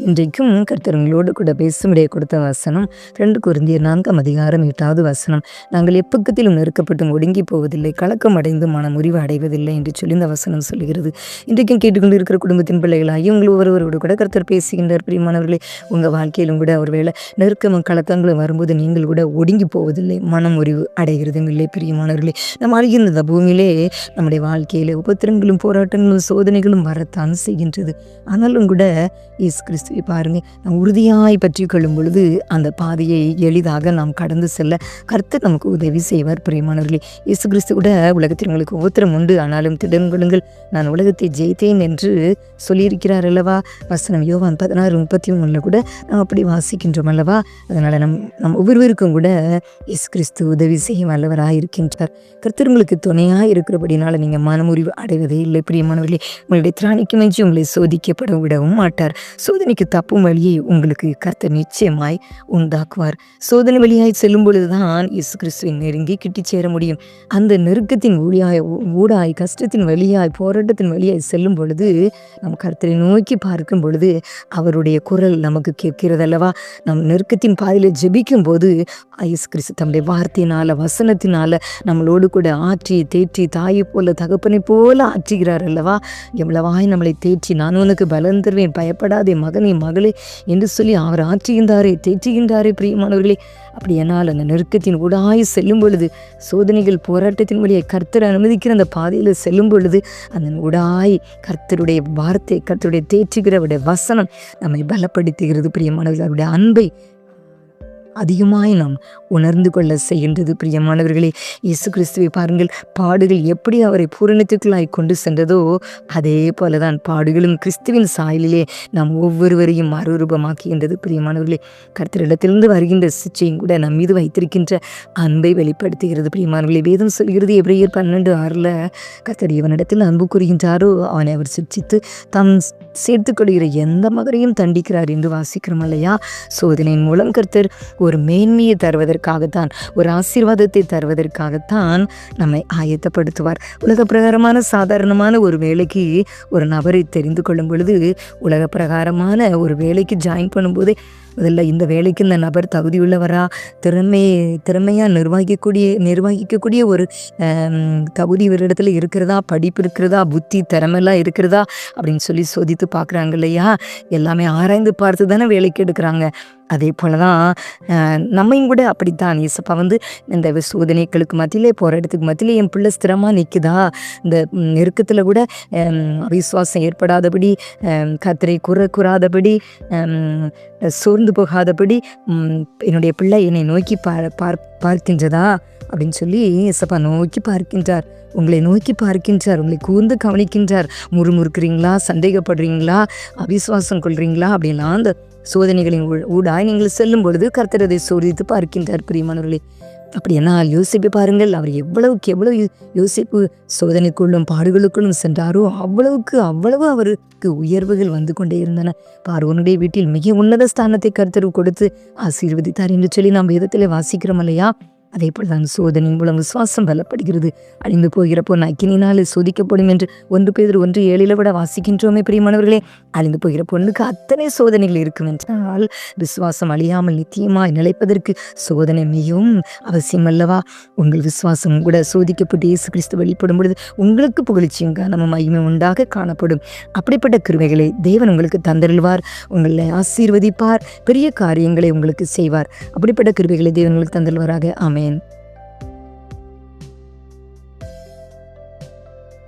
இன்றைக்கும் கர்த்தர் உங்களோடு கூட பேசும்படியே கொடுத்த வசனம் 2 கொரிந்தியர் 4 வசனம். நாங்கள் எப்பக்கத்திலும் நெருக்கப்பட்டும் ஒடுங்கி போவதில்லை, கலக்கம் அடைந்து மனமுறிவு அடைவதில்லை என்று சொல்லி இந்த வசனம் சொல்கிறது. இன்றைக்கும் கேட்டுக்கொண்டு இருக்கிற குடும்பத்தின் பிள்ளைகளாகி உங்கள் ஒருவரோடு கூட கர்த்தர் பேசுகின்றார். பிரியமானவர்களே, உங்கள் வாழ்க்கையிலும் கூட ஒருவேளை நெருக்கமும் கலக்கங்களும் வரும்போது நீங்கள் கூட ஒடுங்கி போவதில்லை, மனமுறிவு அடைகிறதும் இல்லை. பிரியமானவர்களே, நம்ம அழுகின்ற இந்த பூமியிலே நம்முடைய வாழ்க்கையிலே உபத்திரங்களும் போராட்டங்களும் சோதனைகளும் வரத்தான் செய்கின்றது. ஆனாலும் கூட இயேசு கிறிஸ்துவை பாருங்க, நாம் உறுதியாய் பற்றி கொள்ளும் பொழுது அந்த பாதையை எளிதாக நாம் கடந்து செல்ல கர்த்தர் நமக்கு உதவி செய்வார். பிரியமானவர்களே, இயேசு கிறிஸ்து கூட உலகத்தில் உங்களுக்கு உபத்திரம் உண்டு, ஆனாலும் திடன் கொள்ளுங்கள், நான் உலகத்தை ஜெயித்தேன் என்று சொல்லியிருக்கிறார் அல்லவா? வசனம் யோவான் 16:33 கூட நாம் அப்படி வாசிக்கின்றோம் அல்லவா? அதனால் நம் ஒவ்வொருவருக்கும் கூட இயேசு கிறிஸ்து உதவி செய்ய வல்லவராக இருக்கின்றார். கர்த்தர் உங்களுக்கு துணையாக இருக்கிறபடினால நீங்கள் மனமுறிவு அடைவதே இல்லை. பிரியமானவர்களே, உங்களுடைய திராணிக்கு மிஞ்சி உங்களை சோதிக்கப்பட விடவும் மாட்டார். சோதனைக்கு தப்பும் வழியை உங்களுக்கு கர்த்தர் நிச்சயமாய் உண்டாக்குவார். சோதனை வழியாய் செல்லும் பொழுதுதான் இயேசு கிறிஸ்துவை நெருங்கி கிட்டி சேர முடியும். அந்த நெருக்கத்தின் ஊடாய் கஷ்டத்தின் வழியாய் போராட்டத்தின் வழியாய் செல்லும் பொழுது நம் கர்த்தரை நோக்கி பார்க்கும் பொழுது அவருடைய குரல் நமக்கு கேட்கிறதல்லவா? நம் நெருக்கத்தின் பாதையில் ஜெபிக்கும் போது இயேசு கிறிஸ்து தம்முடைய வார்த்தையினால வசனத்தினால நம்மளோடு கூட ஆற்றி தேற்றி தாயை போல தகப்பனை போல ஆற்றுகிறார் அல்லவா? எவ்வளவாய் நம்மளை தேற்றி நான் உனக்கு பலன் தருவேன், பயப்படாதே மகனே மகளே என்று சொல்லி அவர் ஆற்றுகின்றாரே தேற்றுகின்றாரே. பிரியமானவர்களே, அப்படி என்னால் அந்த நெருக்கத்தின் ஊடாய் செல்லும் பொழுது சோதனைகள் போராட்டத்தின் வழியை கர்த்தர் அனுமதிக்கிற அந்த பாதையில் செல்லும் பொழுது அந்த ஊடாய் கர்த்தருடைய வார்த்தை, கர்த்தருடைய தேற்றுகிறவருடைய வசனம் நம்மை பலப்படுத்துகிறது. பிரியமானவர்கள், அவருடைய அன்பை அதிகமாய் நாம் உணர்ந்து கொள்ள செய்கின்றது. பிரியமானவர்களே, இயேசு கிறிஸ்துவை பாருங்கள், பாடுகள் எப்படி அவரை பூரணத்துக்குள்ளாய் கொண்டு சென்றதோ அதே போலதான் பாடுகளும் கிறிஸ்துவின் சாயலிலே நாம் ஒவ்வொருவரையும் மறுரூபமாக்குகின்றது. பிரியமானவர்களே, கர்த்தரிடத்திலிருந்து வருகின்ற சிச்சையும் கூட நம் மீது வைத்திருக்கின்ற அன்பை வெளிப்படுத்துகிறது. பிரியமானவர்களே, வேதம் சொல்கிறது எபிரேயர் 12:6 கர்த்தர் இவனிடத்தில் அன்பு கூறுகின்றாரோ அவனை அவர் சிட்சித்து தாம் சேர்த்துக் கொள்கிற எந்த மகரையும் தண்டிக்கிறார் என்று வாசிக்கிறோம் இல்லையா? சோதனையின் மூலம் கர்த்தர் ஒரு மேன்மையை தருவதற்காகத்தான், ஒரு ஆசீர்வாதத்தை தருவதற்காகத்தான் நம்மை ஆயத்தப்படுத்துவார். உலக பிரகாரமான சாதாரணமான ஒரு வேலைக்கு ஒரு நபரை தெரிந்து கொள்ளும் பொழுது, உலக பிரகாரமான ஒரு வேலைக்கு ஜாயின் பண்ணும்போதே முதல்ல இந்த வேலைக்கு இந்த நபர் தகுதியுள்ளவரா, திறமையாக நிர்வகிக்கக்கூடிய ஒரு தகுதி ஒரு இடத்துல இருக்கிறதா, படிப்பு இருக்கிறதா, புத்தி திறமெல்லாம் இருக்கிறதா அப்படின்னு சொல்லி சோதித்து பார்க்குறாங்க இல்லையா? எல்லாமே ஆராய்ந்து பார்த்து தானே வேலைக்கு எடுக்கிறாங்க. அதே போல தான் நம்மையும் கூட அப்படித்தான். இயேசப்பா இந்த சோதனைகளுக்கு மத்தியிலே போராட்டத்துக்கு மத்தியிலே என் பிள்ளை ஸ்திரமாக நிற்குதா, இந்த நெருக்கத்தில் கூட விசுவாசம் ஏற்படாதபடி, கர்த்தரை கூறாதபடி, சோர்ந்து போகாதபடி என்னுடைய பிள்ளை என்னை நோக்கி பார்க்கின்றதா அப்படின்னு சொல்லி இயேசப்பா நோக்கி பார்க்கின்றார். உங்களை நோக்கி பார்க்கின்றார், உங்களை கூர்ந்து கவனிக்கின்றார். முறுமுறுக்கிறீங்களா, சந்தேகப்படுறீங்களா, அவிசுவாசம் கொள்றீங்களா அப்படின்லாம் அந்த சோதனைகளின் ஊடாய் நீங்கள் செல்லும் பொழுது கர்த்தர் அதை சோதித்து பார்க்கின்றார். பிரியமானவர்களே, அப்படி என்னால் யோசிப்பு பாருங்கள், அவர் எவ்வளவு யோசிப்பு சோதனைக்குள்ளும் பாடுகளுக்குள்ளும் சென்றாரோ அவ்வளவு அவருக்கு உயர்வுகள் வந்து கொண்டே இருந்தன. பார்வோனுடைய வீட்டில் மிக உன்னத ஸ்தானத்தை கர்த்தர் கொடுத்து ஆசீர்வதித்தார் என்று சொல்லி நாம் வேதத்திலே வாசிக்கிறோம் இல்லையா? அதே போல் தான் சோதனையின் மூலம் விசுவாசம் பலப்படுகிறது. அழிந்து போகிற பொன் அக்கினினால் சோதிக்கப்படும் என்று 1 பேதுரு 1:7 விட வாசிக்கின்றோமே. பிரியமானவர்களே, அழிந்து போகிற பொண்ணுக்கு அத்தனை சோதனைகள் இருக்கும் என்றால் விசுவாசம் அழியாமல் நித்தியமாய் நிலைப்பதற்கு சோதனை மிகவும் அவசியம் அல்லவா? உங்கள் விசுவாசம் கூட சோதிக்கப்பட்டு இயேசு கிறிஸ்து வெளிப்படும் பொழுது உங்களுக்கு புகழ்ச்சியும் கனமும் மகிமை உண்டாக காணப்படும். அப்படிப்பட்ட கிருபைகளை தேவன் உங்களுக்கு தந்தருள்வார், உங்களை ஆசீர்வதிப்பார், பெரிய காரியங்களை உங்களுக்கு செய்வார். அப்படிப்பட்ட கிருபைகளை தேவன் உங்களுக்கு தந்தருள்வாராக. ஆமென்.